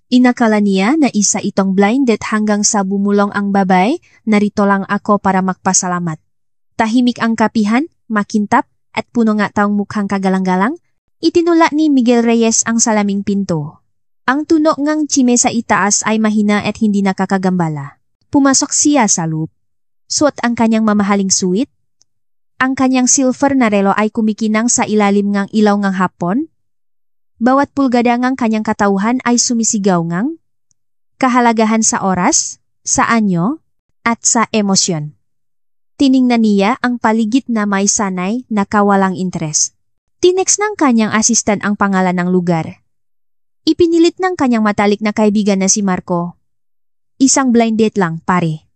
Inakala niya na isa itong blind date hanggang sa bumulong ang babae, narito lang ako para magpasalamat. Tahimik ang kapihan, makintap, at puno nga taong mukhang kagalang-galang. Itinula ni Miguel Reyes ang salaming pinto. Ang tunog ngang tsime sa itaas ay mahina at hindi nakakagambala. Pumasok siya sa loop. Suot ang kanyang mamahaling suit. Ang kanyang silver na relo ay kumikinang sa ilalim ngang ilaw ngang hapon. Bawat pulgada ngang kanyang katauhan ay sumisigaw ngang kahalagahan sa oras, sa anyo, at sa emosyon. Tiningnan niya ang paligid na may sanay na kawalang interes. Tinext ng kanyang asistan ang pangalan ng lugar. Ipinilit ng kanyang matalik na kaibigan na si Marco. Isang blind date lang, pare.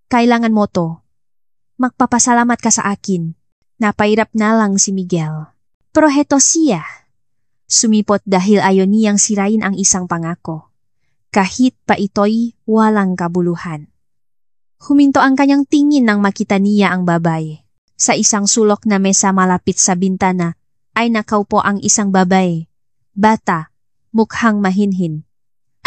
Kailangan mo to. Magpapasalamat ka sa akin. Napairap na lang si Miguel. Pero heto siya. Sumipot dahil ayaw niyang sirain ang isang pangako. Kahit pa ito'y walang kabuluhan. Huminto ang kanyang tingin nang makita niya ang babae. Sa isang sulok na mesa malapit sa bintana ay nakaupo ang isang babae. Bata, mukhang mahinhin.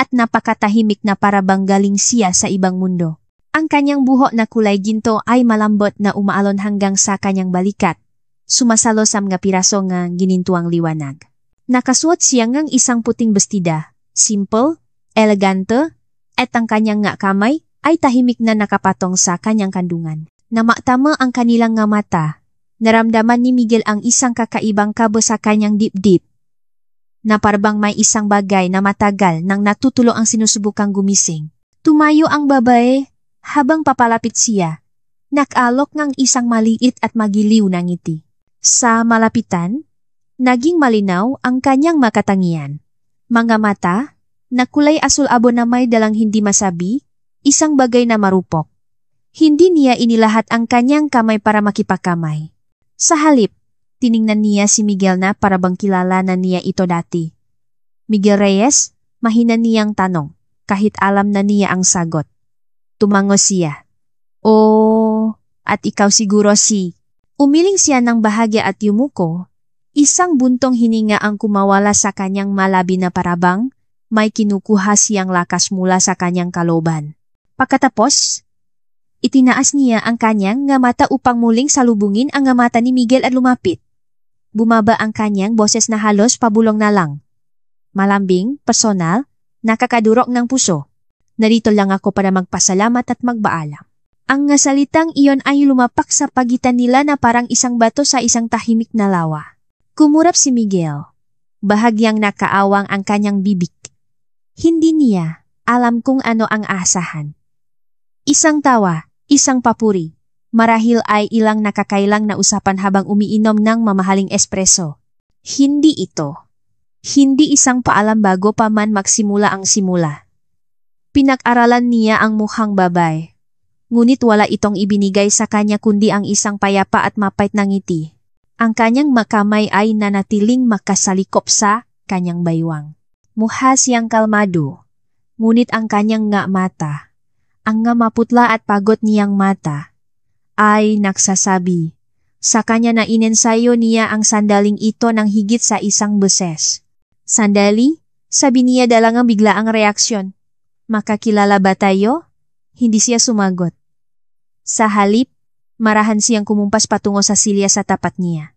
At napakatahimik na parabang galing siya sa ibang mundo. Ang kanyang buhok na kulay ginto ay malambot na umaalon hanggang sa kanyang balikat. Sumasalo sa mga piraso nga ginintuang liwanag. Nakasuot siya ngang isang puting bestida, simple, elegante, at ang kanyang nga kamay ay tahimik na nakapatong sa kanyang kandungan. Namatama ang kanilang nga mata. Naramdaman ni Miguel ang isang kakaibang kabo sa kanyang dibdib. Na parabang may isang bagay na matagal nang natutulo ang sinusubukang gumising. Tumayo ang babae habang papalapit siya. Nakalok ngang isang maliit at magiliw na ngiti. Sa malapitan, naging malinaw ang kanyang makatangian. Mga mata, na kulay asul-abo na may dalang hindi masabi, isang bagay na marupok. Hindi niya inilahat ang kanyang kamay para makipakamay. Sa halip, tiningnan niya si Miguel na parabang kilala na niya ito dati. Miguel Reyes, mahina niyang tanong, kahit alam na niya ang sagot. Tumango siya. Oh, at ikaw siguro si... Umiling siya ng bahagya at yumuko. Isang buntong hininga ang kumawala sa kanyang malabi na parabang may kinukuha siyang lakas mula sa kanyang kalooban. Pagkatapos, itinaas niya ang kanyang nga mata upang muling salubungin ang nga mata ni Miguel at lumapit. Bumaba ang kanyang boses na halos pabulong na lang. Malambing, personal, nakakadurok ng puso. Narito lang ako para magpasalamat at magbaalam. Ang nga salitang iyon ay lumapak sa pagitan nila na parang isang bato sa isang tahimik na lawa. Kumurap si Miguel. Bahagyang nakaawang ang kanyang bibig. Hindi niya alam kung ano ang aasahan. Isang tawa, isang papuri. Marahil ay ilang nakakailang na usapan habang umiinom ng mamahaling espresso. Hindi ito. Hindi isang paalam bago pa man magsimula ang simula. Pinag-aralan niya ang mukhang babae. Ngunit wala itong ibinigay sa kanya kundi ang isang payapa at mapait na ngiti. Ang kanyang makamay ay nanatiling makasalikop sa kanyang baywang. Mukha siyang kalmado, ngunit ang kanyang nga mata, ang nga maputla at pagod niyang mata, ay nagsasabi. Sa kanya na inensayo niya ang sandaling ito ng higit sa isang beses. Sandali, sabi niya dalang bigla ang reaksyon. Makakilala ba tayo? Hindi siya sumagot. Sa halip, marahan siyang kumumpas patungo sa silya sa tapat niya.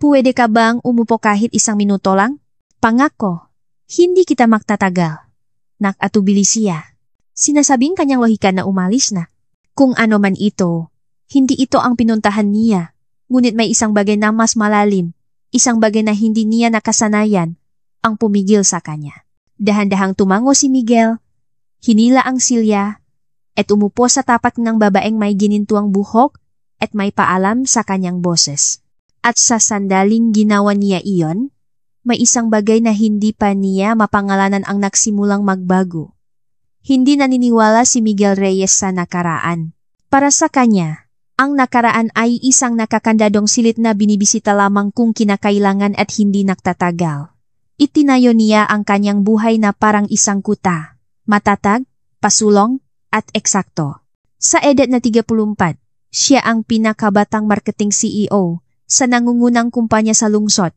Puwede ka bang umupo kahit isang minuto lang? Pangako, hindi kita magtatagal. Nakatubili siya. Sinasabing kanyang lohika na umalis na. Kung ano man ito, hindi ito ang pinuntahan niya. Ngunit may isang bagay na mas malalim, isang bagay na hindi niya nakasanayan, ang pumigil sa kanya. Dahan-dahang tumango si Miguel, hinila ang silya, at umupo sa tapat ng babaeng may ginintuang buhok at may paalam sa kanyang boses. At sa sandaling ginawa niya iyon, may isang bagay na hindi pa niya mapangalanan ang nagsimulang magbago. Hindi naniniwala si Miguel Reyes sa nakaraan. Para sa kanya, ang nakaraan ay isang nakakandadong silid na binibisita lamang kung kinakailangan at hindi nagtatagal. Itinayo niya ang kanyang buhay na parang isang kuta, matatag, pasulong, at eksakto. Sa edad na 34, siya ang pinakabatang marketing CEO sa nangungunang kumpanya sa lungsod.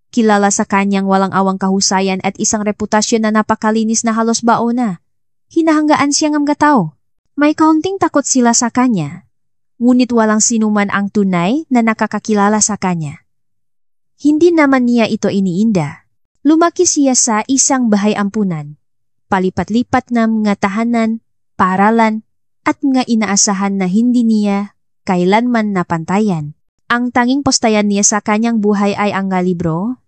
Kilala sa kanyang walang awang kahusayan at isang reputasyon na napakalinis na halos bao na. Hinahanggaan siyang mga tao. May kaunting takot sila sa kanya. Ngunit walang sinuman ang tunay na nakakakilala sa kanya. Hindi naman niya ito iniinda. Lumaki siya sa isang bahay ampunan. Palipat-lipat na mga tahanan, paaralan, at mga inaasahan na hindi niya kailanman napantayan. Ang tanging postayan niya sa kanyang buhay ay ang libro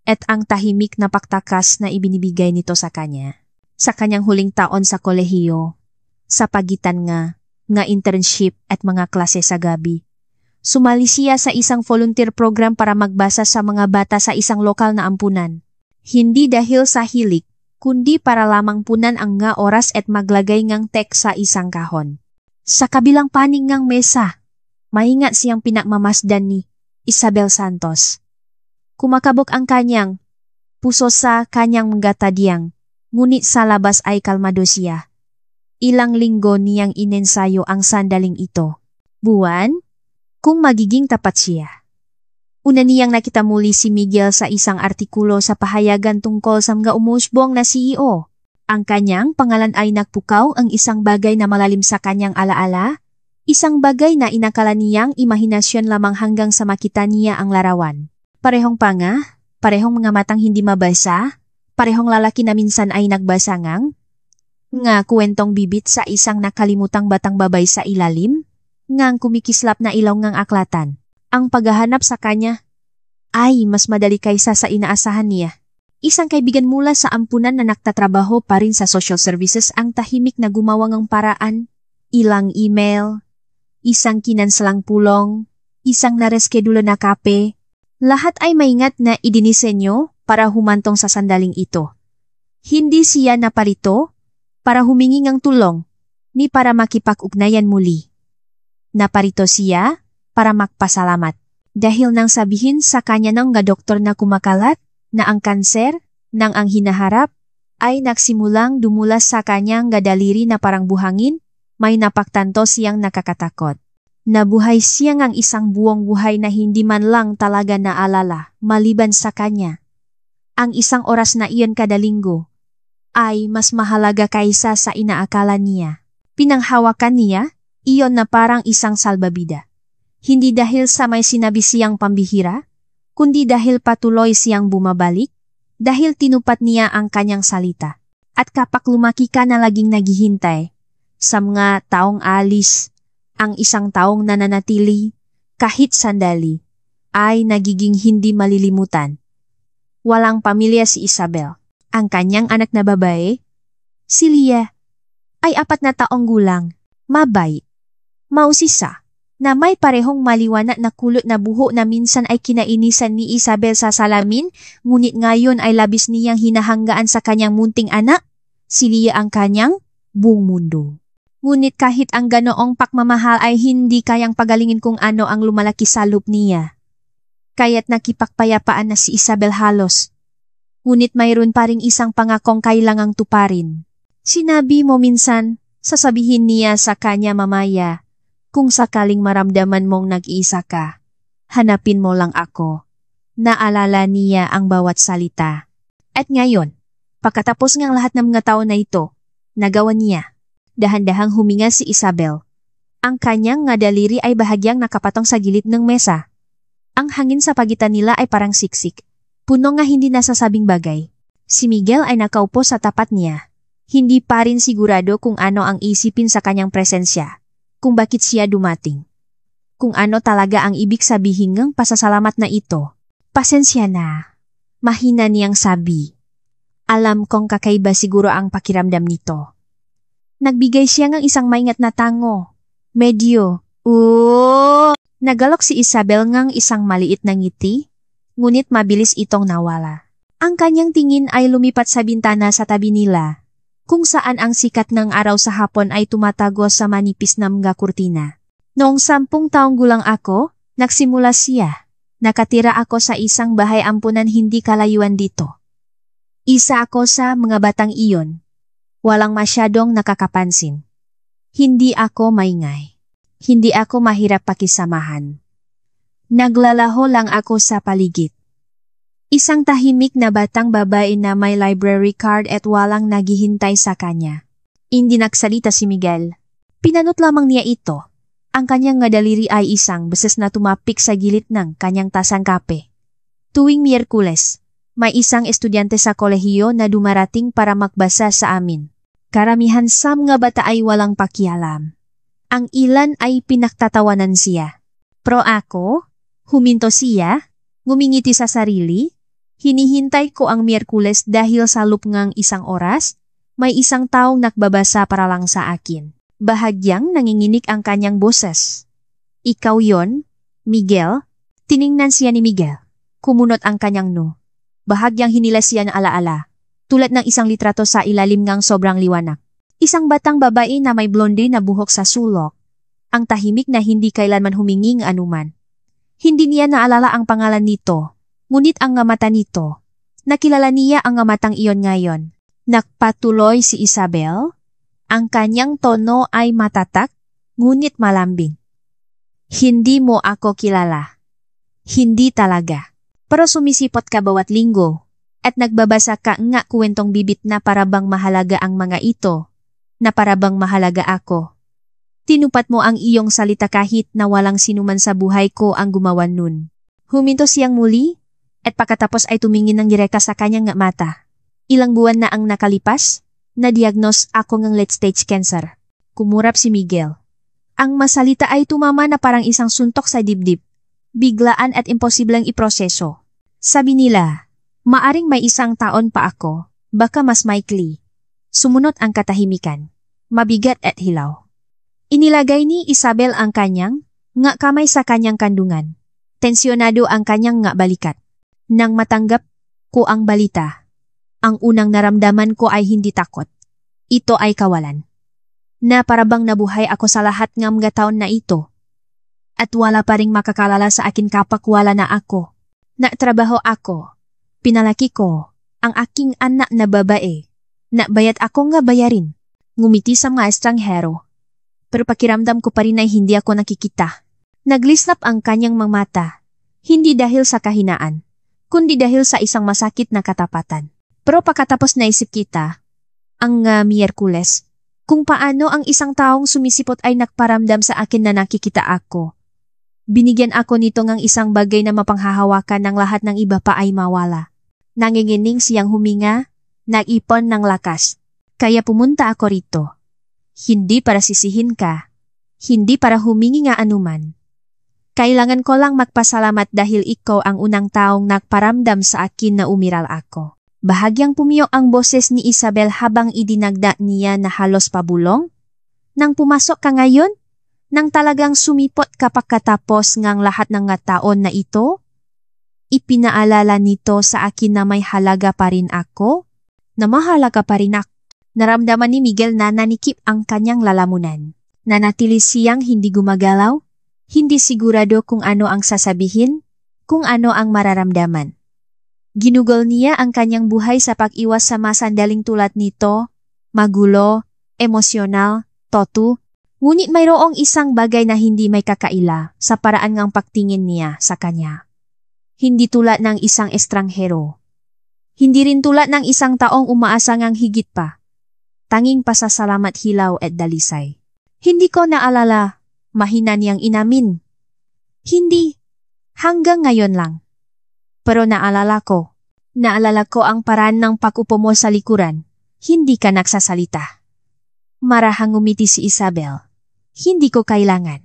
at ang tahimik na paktakas na ibinibigay nito sa kanya. Sa kanyang huling taon sa kolehiyo, sa pagitan nga internship at mga klase sa gabi. Sumali siya sa isang volunteer program para magbasa sa mga bata sa isang lokal na ampunan. Hindi dahil sa hilig, kundi para lamang punan ang nga oras at maglagay ngang tek sa isang kahon. Sa kabilang panig ngang mesa, maingat siyang pinagmamasdan ni Isabel Santos. Kumakabok ang kanyang puso sa kanyang mga tadyang, ngunit sa labas ay kalmado siya. Ilang linggo niyang inensayo ang sandaling ito. Buwan, kung magiging tapat siya. Una niyang nakita muli si Miguel sa isang artikulo sa pahayagan tungkol sa mga umusbong na CEO. Ang kanyang pangalan ay nagpukaw ang isang bagay na malalim sa kanyang alaala, isang bagay na inakala niyang imahinasyon lamang hanggang sa makita niya ang larawan. Parehong panga, parehong mga matang hindi mabasa, parehong lalaki na minsan ay nagbasa nga kwentong bibit sa isang nakalimutang batang babay sa ilalim, ngang kumikislap na ilaw ngang aklatan. Ang paghahanap sa kanya ay mas madali kaysa sa inaasahan niya. Isang kaibigan mula sa ampunan na nagtatrabaho pa rin sa social services ang tahimik na gumawa ng paraan, ilang email, isang kinansalang pulong, isang nareskedulo na kape, lahat ay maingat na idinisenyo para humantong sa sandaling ito. Hindi siya naparito para humingi ng tulong, ni para makipag-ugnayan muli. Naparito siya para magpasalamat. Dahil nang sabihin sa kanya ng doktor na kumakalat na ang kanser ng ang hinaharap ay nagsimulang dumulas sa kanyang daliri na parang buhangin, may napagtanto siyang nakakatakot. Nabuhay siya ng isang buong buhay na hindi man lang talaga naalala maliban sa kanya. Ang isang oras na iyon kada linggo ay mas mahalaga kaysa sa inaakala niya. Pinanghawakan niya iyon na parang isang salbabida. Hindi dahil sa may sinabi siyang pambihira, kundi dahil patuloy siyang bumabalik, dahil tinupat niya ang kanyang salita. At kapag lumaki ka na laging naghihintay sa mga taong alis, ang isang taong nananatili, kahit sandali, ay nagiging hindi malilimutan. Walang pamilya si Isabel. Ang kanyang anak na babae, si Lia, ay 4 na taong gulang, mabait, mausisa, na may parehong maliwanag na kulot na buho na minsan ay kinainisan ni Isabel sa salamin, ngunit ngayon ay labis niyang hinahanggaan sa kanyang munting anak, si Lia ang kanyang buong mundo. Ngunit kahit ang ganoong pakmamahal ay hindi kayang pagalingin kung ano ang lumalaki sa loob niya. Kaya't nakipagpayapaan na si Isabel halos. Ngunit mayroon pa ring isang pangakong kailangang tuparin. Sinabi mo minsan, sasabihin niya sa kanya mamaya, kung sakaling maramdaman mong nag-iisa ka, hanapin mo lang ako. Naalala niya ang bawat salita. At ngayon, pagkatapos ng lahat ng mga taon na ito, nagawa niya. Dahan-dahang huminga si Isabel. Ang kanyang daliri ay bahagyang nakapatong sa gilid ng mesa. Ang hangin sa pagitan nila ay parang siksik. Puno nga hindi nasasabing bagay. Si Miguel ay nakaupo sa tapat niya. Hindi pa rin sigurado kung ano ang isipin sa kanyang presensya. Kung bakit siya dumating. Kung ano talaga ang ibig sabihin ng pasasalamat na ito. Pasensya na. Mahina niyang sabi. Alam kong kakaiba siguro ang pakiramdam nito. Nagbigay siya ng isang maingat na tango. Medyo, nagalok si Isabel ng isang maliit na ngiti, ngunit mabilis itong nawala. Ang kanyang tingin ay lumipat sa bintana sa tabi nila, kung saan ang sikat ng araw sa hapon ay tumatagos sa manipis na mga kurtina. Noong 10 taong gulang ako, nagsimula siya. Nakatira ako sa isang bahay ampunan hindi kalayuan dito. Isa ako sa mga batang iyon. Walang masyadong nakakapansin. Hindi ako maingay. Hindi ako mahirap pakisamahan. Naglalaho lang ako sa paligid. Isang tahimik na batang babae na may library card at walang naghihintay sa kanya. Hindi nagsalita si Miguel. Pinanot lamang niya ito. Ang kanyang nga daliri ay isang beses na tumapik sa gilid ng kanyang tasang kape. Tuwing Miyerkules, may isang estudyante sa kolehiyo na dumarating para magbasa sa amin. Karamihan sa mga bata ay walang pakialam. Ang ilan ay pinaktatawanan siya. Pero ako, huminto siya, ngumingiti sa sarili. Hinihintay ko ang Miyerkules dahil sa loop ngang isang oras, may isang taong nagbabasa para lang sa akin. Bahagyang nanginginig ang kanyang boses. Ikaw yon, Miguel? Tiningnan siya ni Miguel. Kumunot ang kanyang no. Bahagyang hinilas siya ng alaala, tulad ng isang litrato sa ilalim ngang sobrang liwanag. Isang batang babae na may blonde na buhok sa sulok. Ang tahimik na hindi kailanman humingi ng anuman. Hindi niya naalala ang pangalan nito. Ngunit ang nga mata nito, nakilala niya ang nga matang iyon ngayon. Nagpatuloy si Isabel. Ang kanyang tono ay matatak, ngunit malambing. Hindi mo ako kilala. Hindi talaga. Pero sumisipot ka bawat linggo, at nagbabasa ka nga kwentong bibit na parabang mahalaga ang mga ito, na parabang mahalaga ako. Tinupat mo ang iyong salita kahit na walang sinuman sa buhay ko ang gumawa nun. Huminto siyang muli, at pagkatapos ay tumingin ng direka sa kanyang nga mata. Ilang buwan na ang nakalipas, na-diagnose ako ng late-stage cancer. Kumurap si Miguel. Ang masalita ay tumama na parang isang suntok sa dibdib. Biglaan at imposibleng iproseso. Sabi nila, maaring may isang taon pa ako, baka mas maikli. Sumunod ang katahimikan. Mabigat at hilaw. Inilagay ni Isabel ang kanyang nga kamay sa kanyang kandungan. Tensyonado ang kanyang nga balikat. Nang matanggap ko ang balita, ang unang naramdaman ko ay hindi takot. Ito ay kawalan. Na parabang nabuhay ako sa lahat ng mga taon na ito. At wala pa ring makakalala sa akin kapak wala na ako. Natrabaho ako. Pinalaki ko ang aking anak na babae. Nabayad ako nga bayarin. Ngumiti sa mga estranghero. Pero pakiramdam ko pa rin ay hindi ako nakikita. Naglislap ang kanyang mga mata. Hindi dahil sa kahinaan, kundi dahil sa isang masakit na katapatan. Pero pagkatapos naisip kita, ang Miyerkules, kung paano ang isang taong sumisipot ay nagparamdam sa akin na nakikita ako. Binigyan ako nito ng isang bagay na mapanghahawakan ng lahat ng iba pa ay mawala. Nangingining siyang huminga, nag-ipon ng lakas. Kaya pumunta ako rito. Hindi para sisihin ka, hindi para humingi nga anuman. Kailangan ko lang magpasalamat dahil ikaw ang unang taong nagparamdam sa akin na umiral ako. Bahagyang pumiyok ang boses ni Isabel habang idinagda niya na halos pabulong. Nang pumasok ka ngayon? Nang talagang sumipot ka pagkatapos ngang lahat ng nga taon na ito? Ipinaalala nito sa akin na may halaga pa rin ako? Na mahalaga pa rin ako. Naramdaman ni Miguel na nanikip ang kanyang lalamunan. Nanatili siyang hindi gumagalaw. Hindi sigurado kung ano ang sasabihin, kung ano ang mararamdaman. Ginugol niya ang kanyang buhay sa pag-iwas sa masandaling tulad nito, magulo, emosyonal, totu, ngunit mayroong isang bagay na hindi may kakaila sa paraan ng pagtingin niya sa kanya. Hindi tulad ng isang estranghero. Hindi rin tulad ng isang taong umaasa ngang higit pa. Tanging pasasalamat hilaw at dalisay. Hindi ko naalala. Mahina niyang inamin. Hindi. Hanggang ngayon lang. Pero naalala ko ang paraan ng pag-upo mo sa likuran. Hindi ka nagsasalita. Marahang ngumiti si Isabel. Hindi ko kailangan.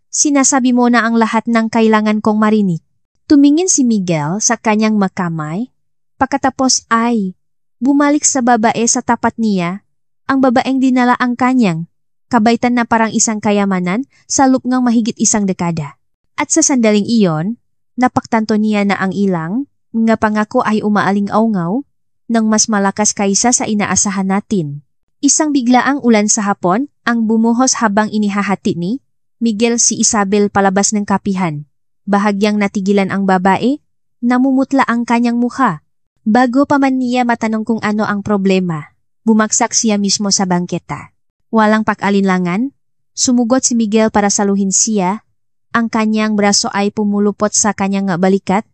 Sinasabi mo na ang lahat ng kailangan kong marinig. Tumingin si Miguel sa kanyang makamay. Pagkatapos ay bumalik sa babae sa tapat niya. Ang babaeng dinala ang kanyang kabaitan na parang isang kayamanan sa loob ng mahigit isang dekada. At sa sandaling iyon, napaktanto niya na ang ilang, nga pangako ay umaaling-aungaw, ng mas malakas kaysa sa inaasahan natin. Isang biglaang ulan sa hapon, ang bumuhos habang inihahati ni Miguel si Isabel palabas ng kapihan. Bahagyang natigilan ang babae, namumutla ang kanyang mukha. Bago pa man niya matanong kung ano ang problema, bumagsak siya mismo sa bangketa. Walang pag-alinlangan, sumugot si Miguel para saluhin siya. Ang kanyang braso ay pumulupot sa kanyang balikat.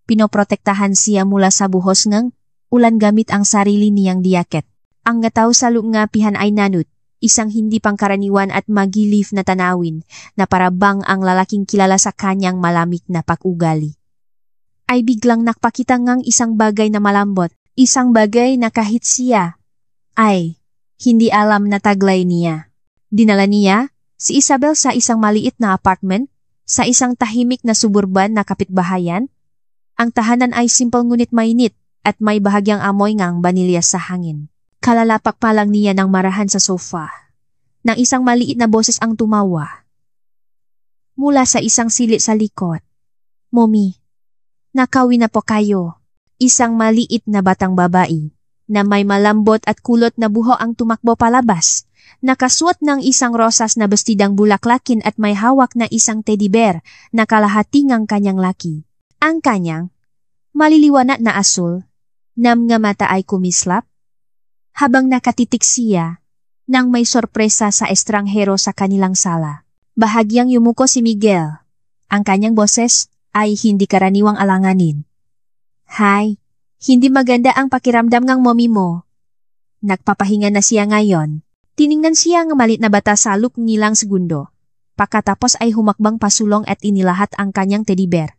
Pinoprotektahan siya mula sa buhos ng ulan gamit ang sarili niyang diyaket. Ang ngataw sa nga pihan ay nanut, isang hindi pangkaraniwan at magilif na tanawin na parabang ang lalaking kilala sa kanyang malamig na pag-ugali. Ay biglang nakpakita ngang isang bagay na malambot, isang bagay na kahit siya ay hindi alam na taglay niya. Dinala niya si Isabel sa isang maliit na apartment, sa isang tahimik na suburban na kapitbahayan. Ang tahanan ay simple ngunit mainit at may bahagyang amoy ngang banilya sa hangin. Kalalapak pa lang niya ng marahan sa sofa, nang isang maliit na boses ang tumawa. Mula sa isang silid sa likod. Mommy, nakauwi na po kayo. Isang maliit na batang babae na may malambot at kulot na buho ang tumakbo palabas. Nakasuot ng isang rosas na bestidang bulaklakin at may hawak na isang teddy bear na kalahati ng kanyang laki. Ang kanyang maliliwanag na asul, nga mata ay kumislap, habang nakatitik siya nang may sorpresa sa estranghero sa kanilang sala. Bahagyang yumuko si Miguel. Ang kanyang boses ay hindi karaniwang alanganin. Hi, hindi maganda ang pakiramdam ng mommy mo. Nagpapahinga na siya ngayon. Tiningnan siya ng malit na bata sa loob ng ilang segundo. Pagkatapos ay humakbang pasulong at inilahat ang kanyang teddy bear.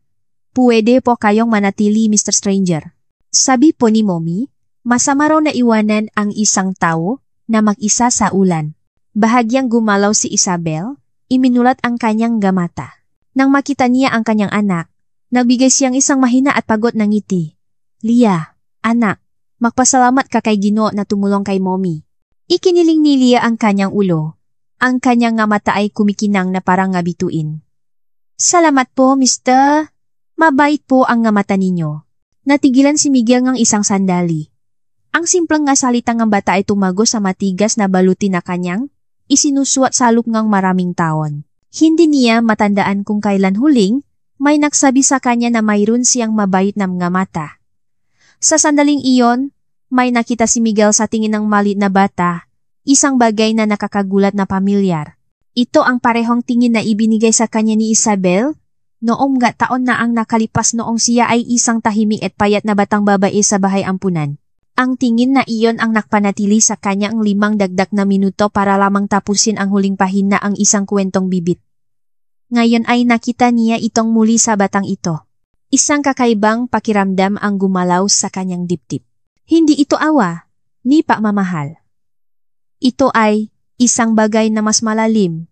Puwede po kayong manatili, Mr. Stranger. Sabi po ni mommy, masama raw na iwanan ang isang tao na mag-isa sa ulan. Bahagyang gumalaw si Isabel, iminulat ang kanyang gamata. Nang makita niya ang kanyang anak, nagbigay siyang isang mahina at pagod na ngiti. Lia, anak, magpasalamat ka kay Ginoo na tumulong kay mommy. Ikiniling ni Lia ang kanyang ulo. Ang kanyang nga mata ay kumikinang na parang ngabituin. Salamat po, mister. Mabait po ang nga mata ninyo. Natigilan si Miguel ng isang sandali. Ang simpleng nga salita ng bata ay tumago sa matigas na baluti na kanyang isinusuot sa loob ng maraming taon. Hindi niya matandaan kung kailan huling may nagsabi sa kanya na mayroon siyang mabait na mga mata. Sa sandaling iyon, may nakita si Miguel sa tingin ng maliit na bata, isang bagay na nakakagulat na pamilyar. Ito ang parehong tingin na ibinigay sa kanya ni Isabel noong taon na ang nakalipas noong siya ay isang tahimik at payat na batang babae sa bahay ampunan. Ang tingin na iyon ang nakpanatili sa kanya ang 5 dagdag na minuto para lamang tapusin ang huling pahina ang isang kwentong bibit. Ngayon ay nakita niya itong muli sa batang ito. Isang kakaibang pakiramdam ang gumalaw sa kanyang dibdib. Hindi ito awa, ni pagmamahal. Ito ay isang bagay na mas malalim.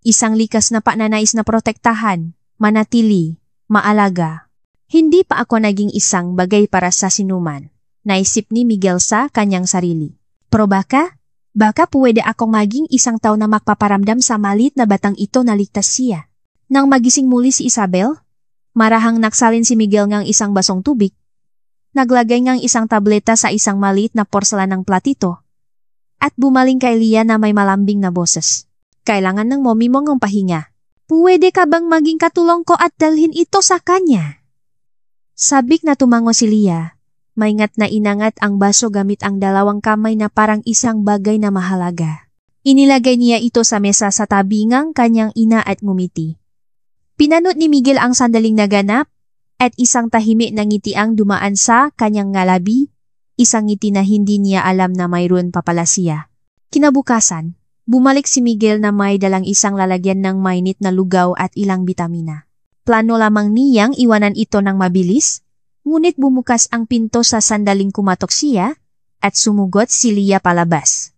Isang likas na pananais na protektahan, manatili, maalaga. Hindi pa ako naging isang bagay para sa sinuman, naisip ni Miguel sa kanyang sarili. Pero baka pwede akong maging isang tao na magpaparamdam sa malit na batang ito na ligtas siya. Nang magising muli si Isabel, marahang naksalin si Miguel ng isang basong tubig. Naglagay ng isang tableta sa isang maliit na porselanang platito. At bumaling kay Lia na may malambing na boses. Kailangan ng mommy mo ng pahinga. Pwede ka bang maging katulong ko at dalhin ito sa kanya? Sabik na tumango si Lia. Maingat na inangat ang baso gamit ang 2 kamay na parang isang bagay na mahalaga. Inilagay niya ito sa mesa sa tabi ng kanyang ina at ngumiti. Pinanot ni Miguel ang sandaling naganap at isang tahimik na ngiti ang dumaan sa kanyang ngalabi, isang ngiti na hindi niya alam na mayroon pa pala siya. Kinabukasan, bumalik si Miguel na may dalang isang lalagyan ng mainit na lugaw at ilang bitamina. Plano lamang niyang iwanan ito ng mabilis, ngunit bumukas ang pinto sa sandaling kumatok siya at sumugot si Lia palabas.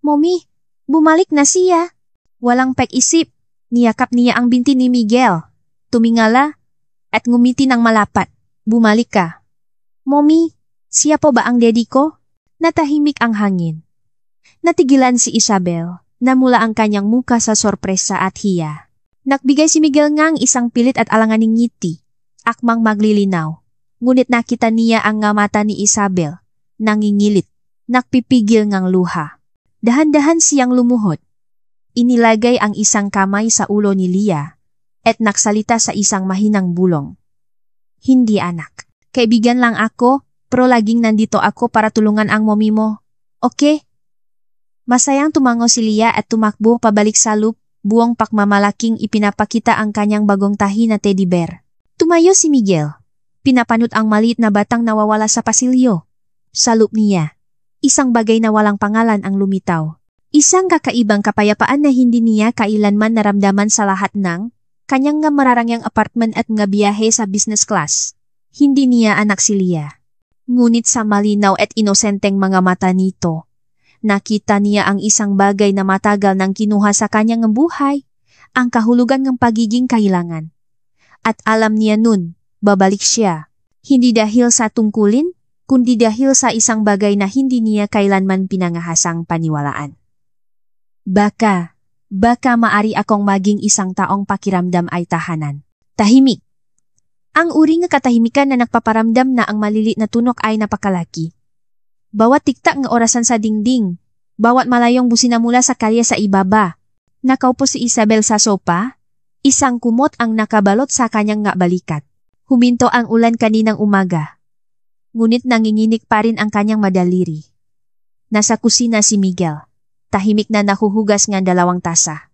Mommy, bumalik na siya. Walang pag-isip, niyakap niya ang binti ni Miguel. Tumingala at ngumiti ng malapat. Bumalik ka. Mommy, siya po ba ang daddy ko? Natahimik ang hangin. Natigilan si Isabel, namula ang kanyang muka sa sorpresa at hiya. Nagbigay si Miguel ngang isang pilit at alanganing ngiti, akmang maglilinaw. Ngunit nakita niya ang nga mata ni Isabel, nangingilit, nakpipigil ngang luha. Dahan-dahan siyang lumuhod. Inilagay ang isang kamay sa ulo ni Lia at naksalita sa isang mahinang bulong. Hindi anak, kaibigan lang ako, pero laging nandito ako para tulungan ang mommy mo. Okay? Masayang tumango si Lia at tumakbo pabalik sa loop, buong pakmamalaking ipinapakita ang kanyang bagong tahi na teddy bear. Tumayo si Miguel. Pinapanot ang maliit na batang nawawala sa pasilyo. Sa loop niya, isang bagay na walang pangalan ang lumitaw. Isang kakaibang kapayapaan na hindi niya kailanman naramdaman sa lahat ng kanyang nga mararangyang apartment at nga biyahe sa business class. Hindi niya anak si Leah. Ngunit sa malinaw at inosenteng mga mata nito, nakita niya ang isang bagay na matagal nang kinuha sa kanyang buhay, ang kahulugan ng pagiging kailangan. At alam niya nun, babalik siya. Hindi dahil sa tungkulin, kundi dahil sa isang bagay na hindi niya kailanman pinangahasang paniwalaan. Baka maari akong maging isang taong pakiramdam ay tahanan. Tahimik. Ang uri nga katahimikan na nagpaparamdam na ang malilit na tunok ay napakalaki. Bawat tiktak ng orasan sa dingding, bawat malayong busina mula sa kalye sa ibaba. Nakaupo si Isabel sa sopa, isang kumot ang nakabalot sa kanyang nga balikat. Huminto ang ulan kaninang umaga. Ngunit nanginginig pa rin ang kanyang madaliri. Nasa kusina si Miguel. Tahimik na nahuhugas ng 2 tasa.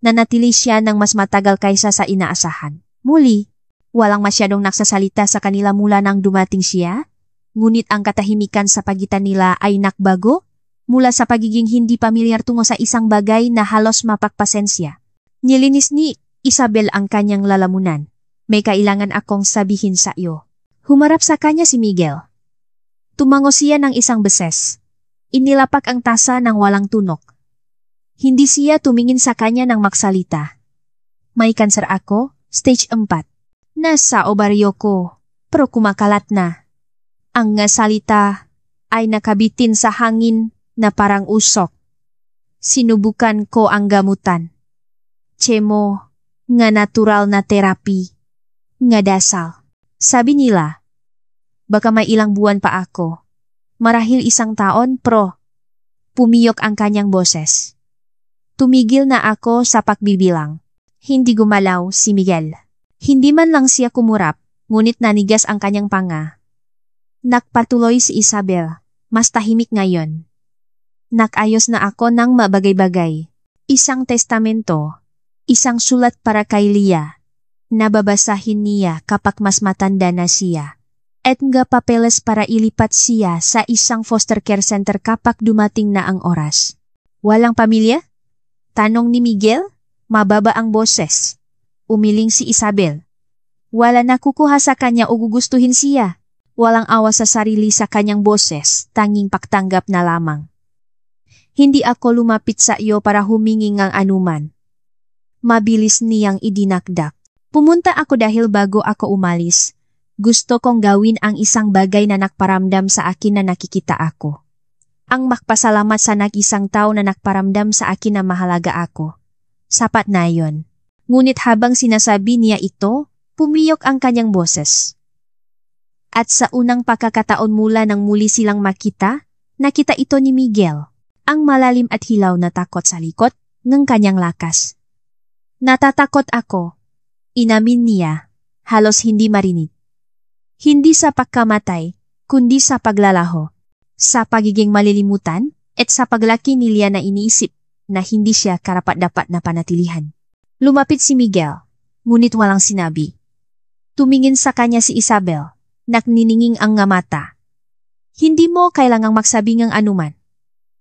Nanatili siya ng mas matagal kaysa sa inaasahan. Muli, walang masyadong nagsasalita sa kanila mula nang dumating siya, ngunit ang katahimikan sa pagitan nila ay nakbago mula sa pagiging hindi pamilyar tungo sa isang bagay na halos mapagpasensya. Nilinis ni Isabel ang kanyang lalamunan. May kailangan akong sabihin sa iyo. Humarap sa kanya si Miguel. Tumango siya ng isang beses. Inilapak ang tasa ng walang tunok. Hindi siya tumingin sa kanya ng magsalita. May kanser ako, stage 4. Nasa obaryo ko, pero kumakalat na. Ang nga salita ay nakabitin sa hangin na parang usok. Sinubukan ko ang gamutan. Chemo, nga natural na terapi. Nga dasal. Sabi nila, baka may ilang buwan pa ako. Marahil 1 taon, pro. Pumiyok ang kanyang boses. Tumigil na ako sa pagbibilang. Hindi gumalaw si Miguel. Hindi man lang siya kumurap, ngunit nanigas ang kanyang panga. Nakpatuloy si Isabel. Mas tahimik ngayon. Nakayos na ako ng mabagay-bagay. Isang testamento. Isang sulat para kay Leah. Nababasahin niya kapag mas matanda na siya. At nga papeles para ilipat siya sa isang foster care center kapag dumating na ang oras. Walang pamilya? Tanong ni Miguel, mababa ang boses. Umiling si Isabel. Wala nakukuha sa kanya o gugustuhin siya. Walang awa sa sarili sa kanyang boses, tanging pagtanggap na lamang. Hindi ako lumapit sa iyo para humingi ng anuman. Mabilis niyang idinakdak. Pumunta ako dahil bago ako umalis. Gusto kong gawin ang isang bagay na nakparamdam sa akin na nakikita ako. Ang magpasalamat sa nag-isang tao na nakparamdam sa akin na mahalaga ako. Sapat na yon. Ngunit habang sinasabi niya ito, pumiyok ang kanyang boses. At sa unang pagkakataon mula nang muli silang makita, nakita ito ni Miguel, ang malalim at hilaw na takot sa likod ng kanyang lakas. Natatakot ako, inamin niya, halos hindi marinig. Hindi sa pagkamatay, kundi sa paglalaho, sa pagiging malilimutan, at sa paglaki ni Leah na iniisip na hindi siya karapat-dapat na panatilihan. Lumapit si Miguel, ngunit walang sinabi. Tumingin sa kanya si Isabel, naknininging ang nga mata. Hindi mo kailangang magsabi ng anuman.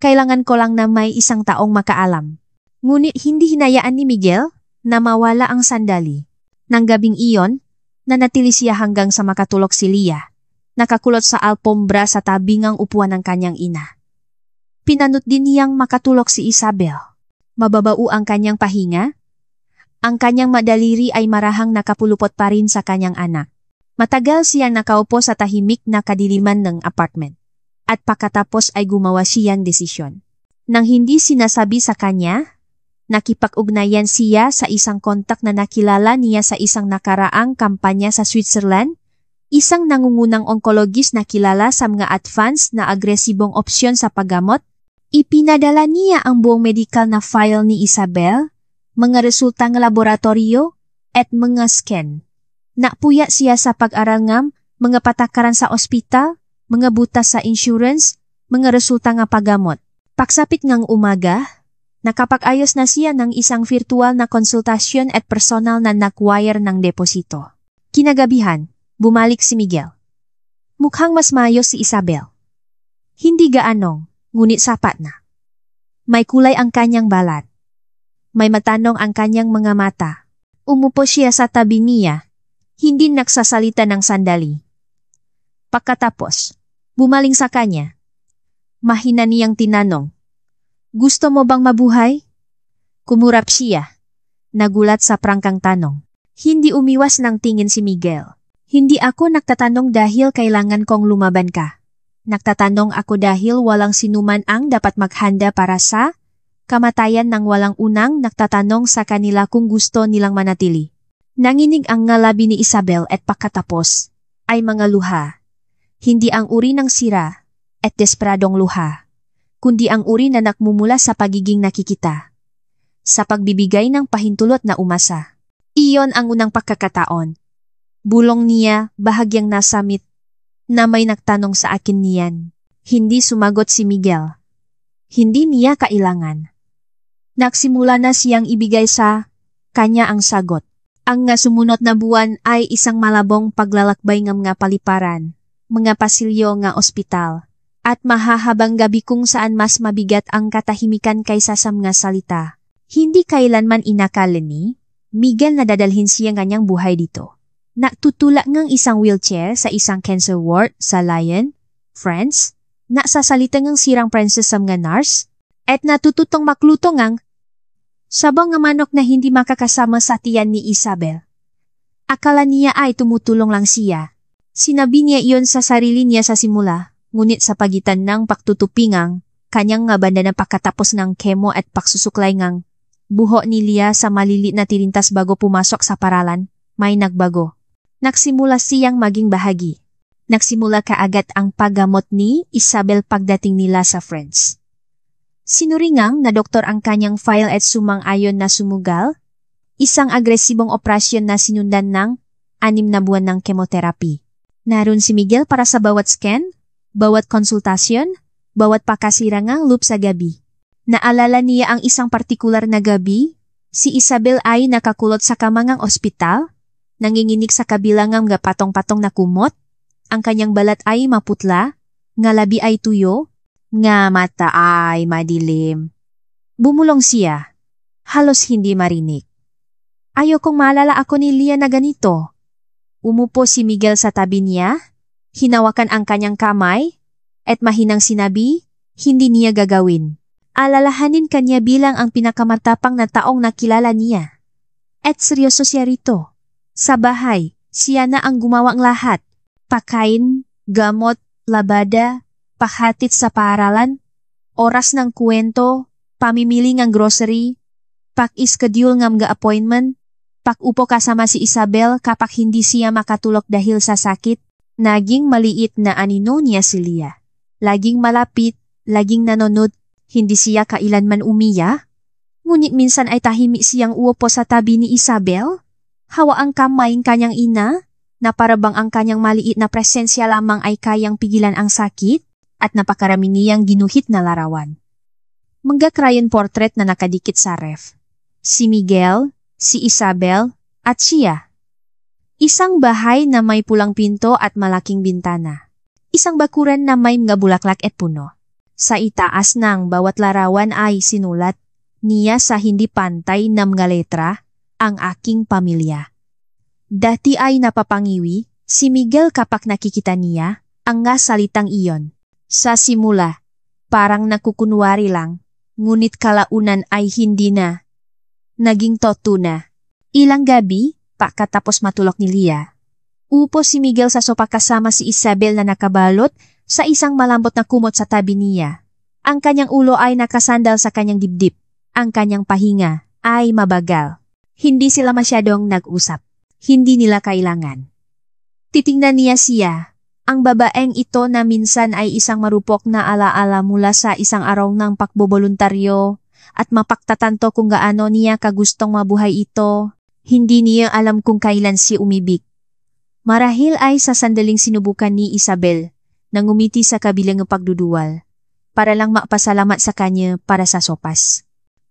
Kailangan ko lang na may isang taong makaalam. Ngunit hindi hinayaan ni Miguel na mawala ang sandali. Nang gabing iyon, nanatili siya hanggang sa makatulog si Leah, nakakulot sa alpombra sa tabi ng upuan ng kanyang ina. Pinanot din niyang makatulog si Isabel. Mababao ang kanyang pahinga. Ang kanyang madaliri ay marahang nakapulupot pa rin sa kanyang anak. Matagal siyang nakaupo sa tahimik na kadiliman ng apartment. At pagkatapos ay gumawa siyang desisyon. Nang hindi sinasabi sa kanya, nakipag-ugnayan siya sa isang kontak na nakilala niya sa isang nakaraang kampanya sa Switzerland, isang nangungunang onkologist na kilala sa mga advanced na agresibong opsyon sa paggamot. Ipinadala niya ang buong medical na file ni Isabel, mga resulta ng laboratorio, at mga scan. Napuya siya sa pag-aral ng mga patakaran sa ospital, mga butas sa insurance, mga resulta ng paggamot. Pagsapit ng umaga, nakapag-ayos na siya ng isang virtual na konsultasyon at personal na nag-wire ng deposito. Kinagabihan, Bumalik si Miguel. Mukhang mas maayos si Isabel. Hindi gaanong, ngunit sapat na. May kulay ang kanyang balat. May matanong ang kanyang mga mata. Umupo siya sa tabi niya. Hindi nagsasalita ng sandali. Pagkatapos, bumaling sa kanya. Mahina niyang tinanong, "Gusto mo bang mabuhay?" Kumurap siya. Nagulat sa prangkang tanong. Hindi umiwas ng tingin si Miguel. Hindi ako nagtatanong dahil kailangan kong lumaban ka. Nagtatanong ako dahil walang sinuman ang dapat maghanda para sa kamatayan ng walang unang nagtatanong sa kanila kung gusto nilang manatili. Nanginig ang ngalabi ni Isabel at pagkatapos ay mga luha. Hindi ang uri ng sira at desperadong luha, kundi ang uri na nakmumula sa pagiging nakikita. Sa pagbibigay ng pahintulot na umasa. Iyon ang unang pagkakataon. Bulong niya bahagyang nasamit na may nagtanong sa akin niyan. Hindi sumagot si Miguel. Hindi niya kailangan. Nagsimula na siyang ibigay sa kanya ang sagot. Ang nga sumunod na buwan ay isang malabong paglalakbay ng mga paliparan, mga pasilyo nga ospital, at mahahabang gabi kung saan mas mabigat ang katahimikan kaysa sa mga salita. Hindi kailanman inakala ni Miguel na dadalhin siya nganyang buhay dito. Natutulak ngang isang wheelchair sa isang cancer ward sa Lyon, France, nasasalita ngang sirang princess sa mga nurse, at natututong makluto ngang sabang nga manok na hindi makakasama sa tiyan ni Isabel. Akala niya ay tumutulong lang siya. Sinabi niya iyon sa sarili niya sa simula, ngunit sa pagitan ng pagtutupingang, kanyang nga banda na pagkatapos ng kemo at pagsusuklay ngang buho ni Lia sa malilit na tirintas bago pumasok sa paralan, may nagbago. Nagsimula siyang maging bahagi. Nagsimula kaagad ang paggamot ni Isabel pagdating nila sa France. Sinuringang na doktor ang kanyang file at sumang-ayon na sumugal, isang agresibong operasyon na sinundan ng 6 na buwan ng chemotherapy. Naroon si Miguel para sa bawat scan, bawat konsultasyon, bawat pakasirangang loop sa gabi. Naalala niya ang isang partikular na gabi, si Isabel ay nakakulot sa kamangang ospital, nanginginig sa kabilangang nga patong-patong na kumot, ang kanyang balat ay maputla, nga labi ay tuyo, nga mata ay madilim. Bumulong siya, halos hindi marinig. Ayokong maalala ako ni Lia na ganito. Umupo si Miguel sa tabi niya, hinawakan ang kanyang kamay, at mahinang sinabi, hindi niya gagawin. Alalahanin kanya bilang ang pinakamatapang na taong nakilala niya. At seryoso siya rito. Sa bahay, siya na ang gumawang lahat. Pakain, gamot, labada, pahatid sa paaralan, oras ng kwento, pamimili ng grocery, pak-ischedule ng mga appointment, pak-upo kasama si Isabel kapag hindi siya makatulog dahil sa sakit, naging maliit na anino niya si Lia. Laging malapit, laging nanonood, hindi siya kailanman umiya. Ngunit minsan ay tahimik siyang uupo sa tabi ni Isabel. Hawa ang kamay ng kanyang ina, na parabang ang kanyang maliit na presensya lamang ay kayang pigilan ang sakit, at napakarami niyang ginuhit na larawan. Mga crayon portrait na nakadikit sa ref. Si Miguel, si Isabel, at siya. Isang bahay na may pulang pinto at malaking bintana. Isang bakuran na may mga bulaklak at puno. Sa itaas ng bawat larawan ay sinulat niya sa hindi pantay na mga letra, ang aking pamilya. Dati ay napapangiwi si Miguel kapag nakikita niya ang nga salitang iyon. Sa simula, parang nakukunwari lang, ngunit kalaunan ay hindi na. Naging totoo na. Ilang gabi, pagkatapos matulog ni Lia, upo si Miguel sa sopa kasama si Isabel na nakabalot sa isang malambot na kumot sa tabi niya. Ang kanyang ulo ay nakasandal sa kanyang dibdib. Ang kanyang pahinga ay mabagal. Hindi sila masyadong nag-usap. Hindi nila kailangan. Titingnan niya siya. Ang babaeng ito na minsan ay isang marupok na alaala mula sa isang araw ng pakboboluntaryo at mapagtatanto kung gaano niya kagustong mabuhay ito. Hindi niya alam kung kailan siya umibig. Marahil ay sa sandaling sinubukan ni Isabel na ngumiti sa kabilang pagduduwal para lang mapasalamat sa kanya para sa sopas.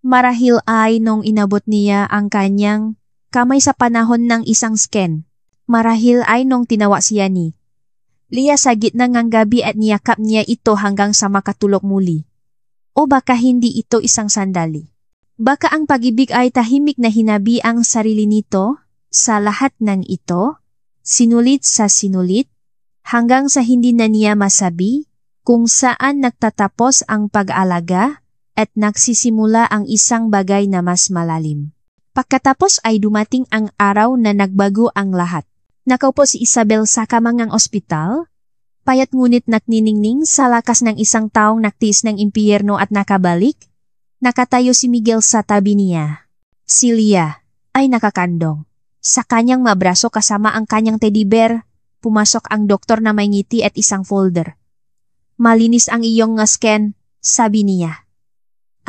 Marahil ay nung inabot niya ang kanyang kamay sa panahon ng isang scan Marahil ay nung tinawa siya ni Lia sa gitna ng gabi at niyakap niya ito hanggang sa makatulog muli. O baka hindi ito isang sandali. Baka ang pag-ibig ay tahimik na hinabi ang sarili nito sa lahat ng ito, sinulit sa sinulit, hanggang sa hindi na niya masabi kung saan nagtatapos ang pag-alaga at nagsisimula ang isang bagay na mas malalim. Pagkatapos ay dumating ang araw na nagbago ang lahat. Nakaupo si Isabel sa kamangang ospital, payat ngunit nakniningning sa lakas ng isang taong naktiis ng impyerno at nakabalik. Nakatayo si Miguel sa tabi niya. Si Lia ay nakakandong. Sa kanyang mabraso kasama ang kanyang teddy bear, pumasok ang doktor na may ngiti at isang folder. Malinis ang iyong scan, sabi niya.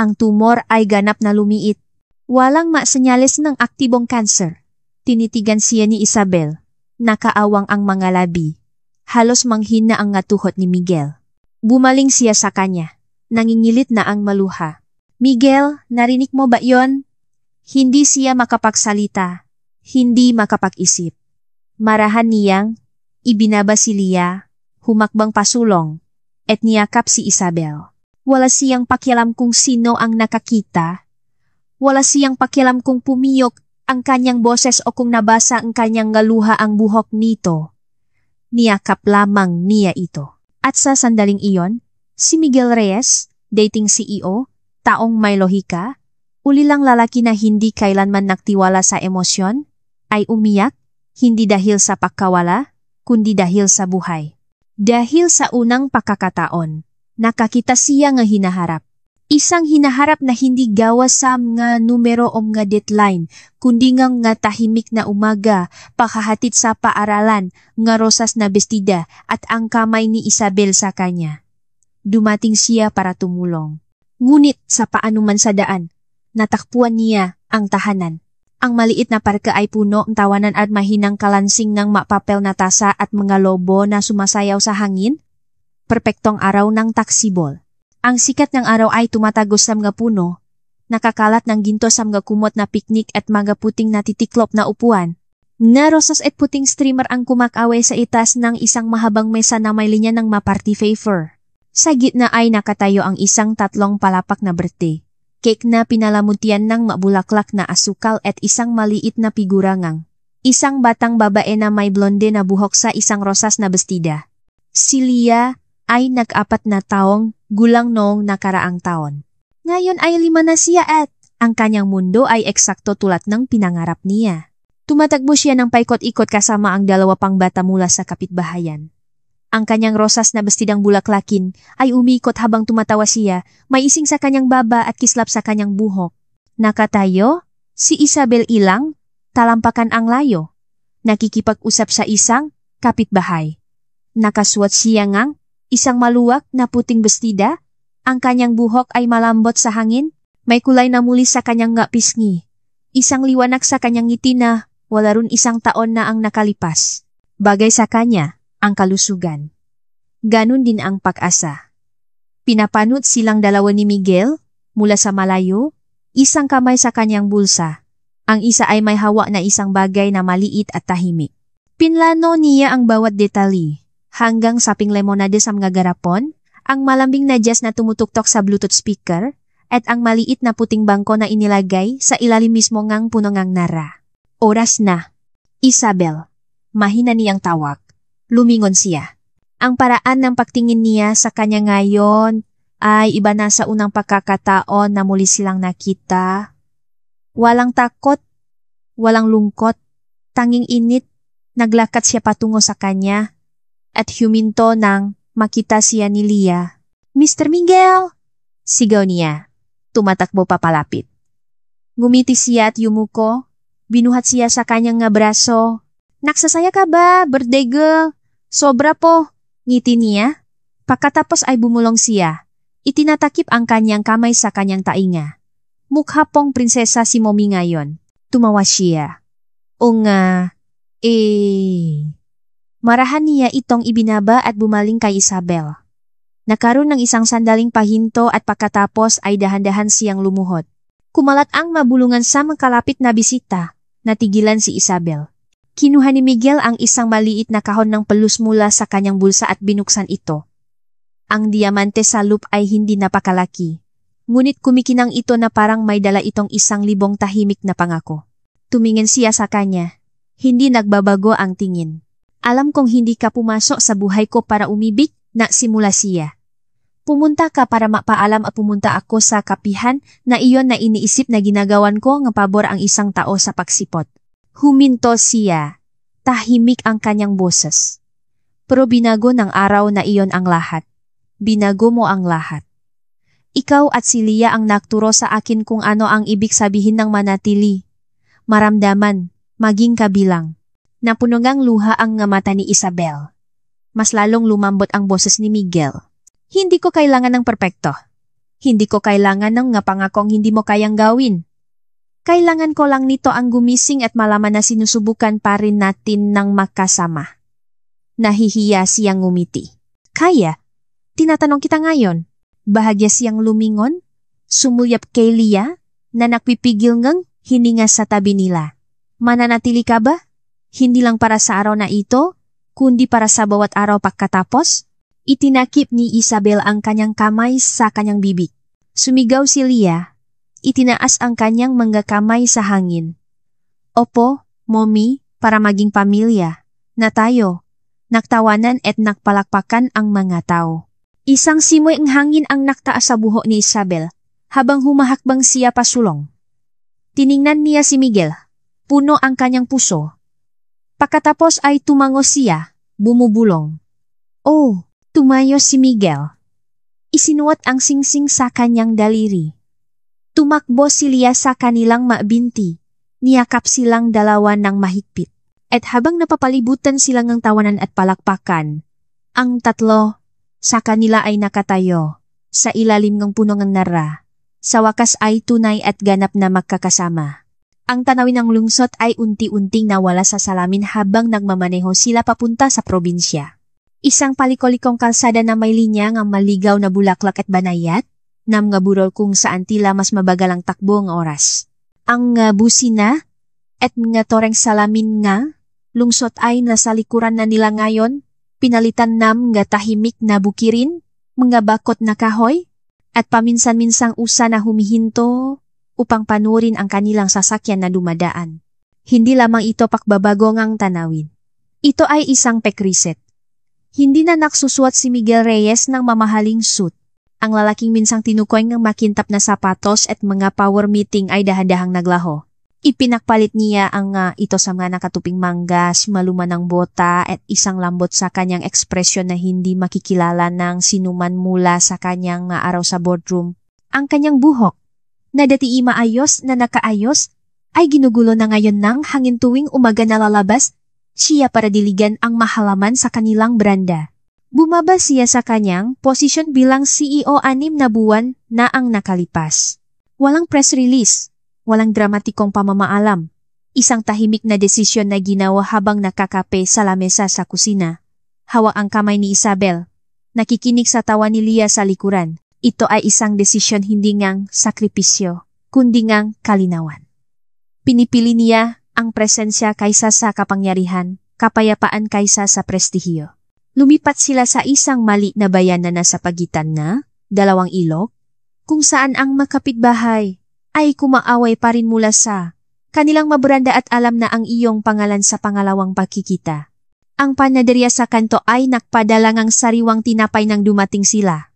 Ang tumor ay ganap na lumiit. Walang masenyales ng aktibong cancer. Tinitigan siya ni Isabel. Nakaawang ang mga labi. Halos manghina ang ngatuhot ni Miguel. Bumaling siya sa kanya. Nangingilit na ang maluha. Miguel, narinig mo ba yon? Hindi siya makapagsalita. Hindi makapag-isip. Marahan niyang ibinaba si Lia, humakbang pasulong, at niyakap si Isabel. Wala siyang pakialam kung sino ang nakakita. Wala siyang pakialam kung pumiyok ang kanyang boses o kung nabasa ang kanyang galuha ang buhok nito. Niyakap lamang niya ito. At sa sandaling iyon, si Miguel Reyes, dating CEO, taong may lohika, ulilang lalaki na hindi kailanman nagtiwala sa emosyon, ay umiyak, hindi dahil sa pagkawala, kundi dahil sa buhay. Dahil sa unang pagkakataon, nakakita siya nga hinaharap. Isang hinaharap na hindi gawa sa mga numero o mga deadline, kundi nga tahimik na umaga, paghahatid sa paaralan, nga rosas na bestida at ang kamay ni Isabel sa kanya. Dumating siya para tumulong. Ngunit sa paanuman sa daan, natakpuan niya ang tahanan. Ang maliit na parke ay puno ng tawanan at mahinang kalansing ng mapapel na tasa at mga lobo na sumasayaw sa hangin. Perpektong araw ng taksibol. Ang sikat ng araw ay tumatagos sa mga puno, nakakalat ng ginto sa mga kumot na piknik at mga puting natitiklop na upuan. Nga rosas at puting streamer ang kumakaway sa itas ng isang mahabang mesa na may linya ng maparty favor. Sa gitna ay nakatayo ang isang tatlong palapak na birthday. Cake na pinalamutian ng mabulaklak na asukal at isang maliit na figurangang. Isang batang babae na may blonde na buhok sa isang rosas na bestida. Si Lia ay nag-4 na taong gulang noong nakaraang taon. Ngayon ay 5 na siya at ang kanyang mundo ay eksakto tulad ng pinangarap niya. Tumatakbo siya ng paikot-ikot kasama ang 2 pang bata mula sa kapitbahayan. Ang kanyang rosas na bestidang bulaklakin ay umikot habang tumatawa siya, may ising sa kanyang baba at kislap sa kanyang buhok. Nakatayo, si Isabel ilang, talampakan ang layo. Nakikipag-usap sa isang kapitbahay. Nakasuot siya ngang isang maluwak na puting bestida. Ang kanyang buhok ay malambot sa hangin, may kulay na muli sa kanyang pisngi. Isang liwanag sa kanyang ngiti na wala rin 1 taon na ang nakalipas. Bagay sa kanya ang kalusugan. Ganon din ang pag-asa. Pinapanot silang 2 ni Miguel mula sa malayo, isang kamay sa kanyang bulsa. Ang isa ay may hawak na isang bagay na maliit at tahimik. Pinlano niya ang bawat detalye, hanggang sa pinglemonade sa mga garapon, ang malambing na jazz na tumutuktok sa Bluetooth speaker, at ang maliit na puting bangko na inilagay sa ilalim mismo ngang puno ngang nara. Oras na. Isabel. Mahina niyang tawag. Lumingon siya. Ang paraan ng pagtingin niya sa kanya ngayon ay iba na sa unang pagkakataon na muli silang nakita. Walang takot, walang lungkot, tanging init. Naglakat siya patungo sa kanya at huminto nang makita siya ni Lia. Mr. Miguel! Sigaw niya. Tumatakbo papalapit. Ngumiti siya at yumuko. Binuhat siya sa kanyang braso. Nagsasaya ka ba, birthday girl? Sobra po, ngiti niya. Pagkatapos ay bumulong siya. Itinatakip ang kanyang kamay sa kanyang tainga. Mukha pong prinsesa si Mommy ngayon. Tumawa siya. Marahan niya itong ibinaba at bumaling kay Isabel. Nakaroon ng isang sandaling pahinto at pagkatapos ay dahan-dahan siyang lumuhod. Kumalat ang mabulungan sa makalapit na bisita. Natigilan si Isabel. Kinuha ni Miguel ang isang maliit na kahon ng pelus mula sa kanyang bulsa at binuksan ito. Ang diamante sa loop ay hindi napakalaki. Ngunit kumikinang ito na parang may dala itong 1,000 tahimik na pangako. Tumingin siya sa kanya. Hindi nagbabago ang tingin. Alam kong hindi ka pumasok sa buhay ko para umibig, nagsimula siya. Pumunta ka para mapaalam at pumunta ako sa kapihan na iyon na iniisip na ginagawan ko ng pabor ang isang tao sa pagsipot. Huminto siya. Tahimik ang kanyang boses. Pero binago ng araw na iyon ang lahat. Binago mo ang lahat. Ikaw at si Leah ang nagturo sa akin kung ano ang ibig sabihin ng manatili. Maramdaman, maging kabilang. Napuno ngang luha ang mata ni Isabel. Mas lalong lumambot ang boses ni Miguel. Hindi ko kailangan ng perpekto. Hindi ko kailangan ng pangakong hindi mo kayang gawin. Kailangan ko lang nito ang gumising at malaman na sinusubukan pa rin natin ng makasama. Nahihiya siyang ngumiti. Kaya? Tinatanong kita ngayon. Bahagya siyang lumingon, sumulyap kay Leah, na nakpipigil ngang hininga sa tabi nila. Mananatili ka ba? Hindi lang para sa araw na ito, kundi para sa bawat araw pagkatapos? Itinakip ni Isabel ang kanyang kamay sa kanyang bibig. Sumigaw si Leah. Itinaas ang kanyang mga kamay sa hangin. Opo, Mommy, para maging pamilya. Na tayo. Naktawanan at nakpalakpakan ang mga tao. Isang simoy ng hangin ang naktaas sa buhok ni Isabel, habang humahakbang siya pasulong. Tiningnan niya si Miguel. Puno ang kanyang puso. Pagkatapos ay tumango siya, bumubulong. Oh! Tumayo si Miguel. Isinuot ang singsing sa kanyang daliri. Tumakbo si Leah sa kanilang mabinti. Niyakap silang dalawa ng mahigpit. At habang napapalibutan silang ng tawanan at palakpakan, ang tatlo sa kanila ay nakatayo sa ilalim ng puno ng nara. Sa wakas ay tunay at ganap na magkakasama. Ang tanawin ng lungsod ay unti-unting nawala sa salamin habang nagmamaneho sila papunta sa probinsya. Isang palikolikong kalsada na may linya ng maligaw na bulaklak at banayat, na mga burol kung saan tila mas mabagal ang takbo ng oras. Ang busina at mga toreng salamin nga, lungsot ay nasa likuran na nila ngayon, pinalitan ng mga tahimik na bukirin, mga bakot na kahoy, at paminsan-minsang usa na humihinto upang panurin ang kanilang sasakyan na dumadaan. Hindi lamang ito pakbabago ngang tanawin. Ito ay isang pekriset. Hindi na naksusuot si Miguel Reyes ng mamahaling suit. Ang lalaking minsang tinukoy ng makintap na sapatos at mga power meeting ay dahan-dahang naglaho. Ipinakpalit niya ang ito sa mga nakatuping manggas, malumanang bota at isang lambot sa kanyang ekspresyon na hindi makikilala ng sinuman mula sa kanyang araw sa boardroom. Ang kanyang buhok, na dati maayos na nakaayos, ay ginugulo na ngayon ng hangin tuwing umaga na lalabas siya para diligan ang mahalaman sa kanilang branda. Bumaba siya sa kanyang posisyon bilang CEO 6 na buwan na ang nakalipas. Walang press release, walang dramatikong pamamaalam. Isang tahimik na desisyon na ginawa habang nakakape sa lamesa sa kusina. Hawak ang kamay ni Isabel. Nakikinig sa tawa ni Leah sa likuran. Ito ay isang desisyon hindi ngang sakripisyo, kundi ngang kalinawan. Pinipili niya ang presensya kaysa sa kapangyarihan, kapayapaan kaysa sa prestihiyo. Lumipat sila sa isang mali na bayan na nasa pagitan na, dalawang ilog, kung saan ang makapitbahay ay kumaaway pa rin mula sa kanilang mabranda at alam na ang iyong pangalan sa pangalawang pagkikita. Ang panaderya sa kanto ay nakpadala ng sariwang tinapay nang dumating sila.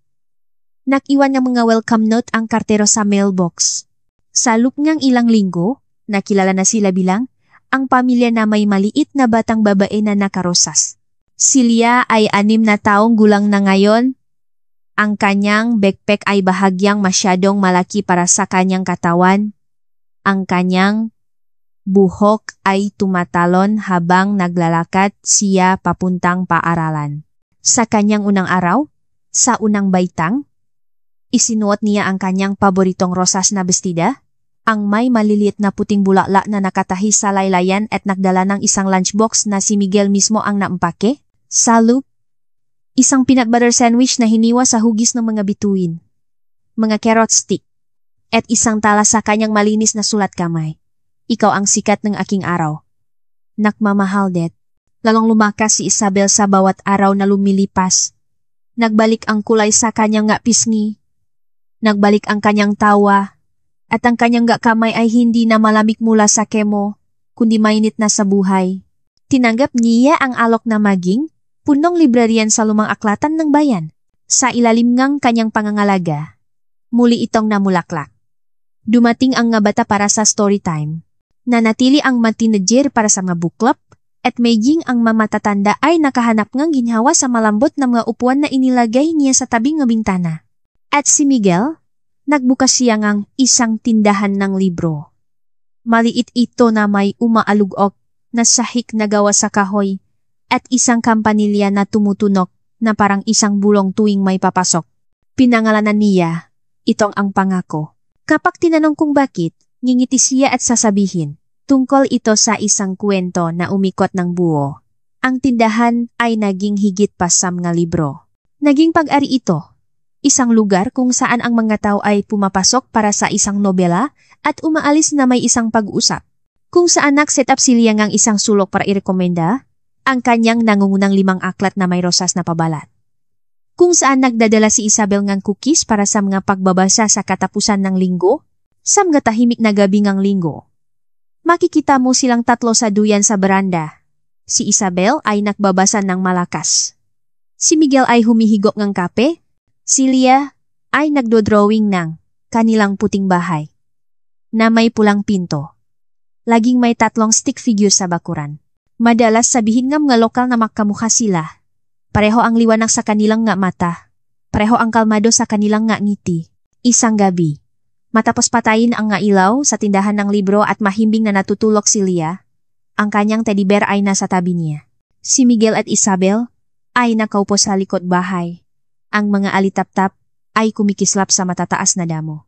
Nakiwan ng mga welcome note ang kartero sa mailbox. Sa loob ng ilang linggo, nakilala na sila bilang ang pamilya na may maliit na batang babae na nakarosas. Si Leah ay 6 na taong gulang na ngayon. Ang kanyang backpack ay bahagyang masyadong malaki para sa kanyang katawan. Ang kanyang buhok ay tumatalon habang naglalakad siya papuntang paaralan. Sa kanyang unang araw, sa unang baitang, isinuot niya ang kanyang paboritong rosas na bestida, ang may maliliit na puting bulaklak na nakatahi sa laylayan at nagdala ng isang lunchbox na si Miguel mismo ang naampake. Sa loop, isang peanut butter sandwich na hiniwa sa hugis ng mga bituin, mga carrot stick, at isang tala sa kanyang malinis na sulat kamay. Ikaw ang sikat ng aking araw. Nakmamahal det. Lalong lumakas si Isabel sa bawat araw na lumilipas. Nagbalik ang kulay sa kanyang nga pisngi. Nagbalik ang kanyang tawa. At ang kanyang nga kamay ay hindi na malamig mula sa kemo, kundi mainit na sa buhay. Tinanggap niya ang alok na maging punong librarian sa lumang aklatan ng bayan. Sa ilalim ngang kanyang pangangalaga, muli itong namulaklak. Dumating ang nga bata para sa story time. Nanatili ang matinajer para sa mga book club, at maging ang mamatatanda ay nakahanap ngang ginhawa sa malambot na mga upuan na inilagay niya sa tabing nga bintana. At si Miguel, nagbukas siya ngang isang tindahan ng libro. Maliit ito na may umaalugok na sahik na gawa sa kahoy at isang kampanilya na tumutunok na parang isang bulong tuwing may papasok. Pinangalanan niya, itong ang pangako. Kapag tinanong kung bakit, ngingiti siya at sasabihin, tungkol ito sa isang kwento na umikot ng buo. Ang tindahan ay naging higit pa sa mga libro. Naging pag-ari ito, isang lugar kung saan ang mga tao ay pumapasok para sa isang nobela at umaalis na may isang pag-uusap. Kung saan nag-set up si Liang ang isang sulok para irekomenda, ang kanyang nangungunang 5 aklat na may rosas na pabalat. Kung saan nagdadala si Isabel ngang cookies para sa mga pagbabasa sa katapusan ng linggo, sa mga tahimik na gabi ngang linggo. Makikita mo silang tatlo sa duyan sa beranda. Si Isabel ay nagbabasa ng malakas. Si Miguel ay humihigop ng kape. Si Lia ay nagdodrawing ng kanilang puting bahay na may pulang pinto. Laging may 3 stick figure sa bakuran. Madalas sabihin ng mga lokal na makamukha sila. Pareho ang liwanag sa kanilang nga mata. Pareho ang kalmado sa kanilang nga ngiti. Isang gabi, matapos patayin ang nga ilaw sa tindahan ng libro at mahimbing na natutulog si Lia, ang kanyang teddy bear ay nasa tabi niya. Si Miguel at Isabel ay nakaupo sa likod bahay. Ang mga alitap-tap ay kumikislap sa matataas na damo.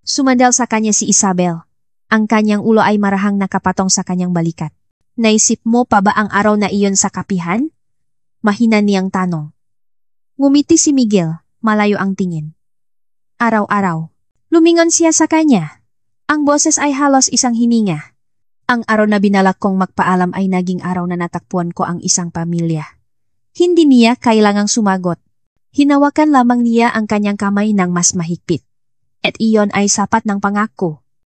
Sumandal sa kanya si Isabel. Ang kanyang ulo ay marahang nakapatong sa kanyang balikat. Naisip mo pa ba ang araw na iyon sa kapihan? Mahina niyang tanong. Ngumiti si Miguel, malayo ang tingin. Araw-araw. Lumingon siya sa kanya. Ang boses ay halos isang hininga. Ang araw na binalak kong magpaalam ay naging araw na natakpuan ko ang isang pamilya. Hindi niya kailangang sumagot. Hinawakan lamang niya ang kanyang kamay ng mas mahigpit. At iyon ay sapat ng pangako.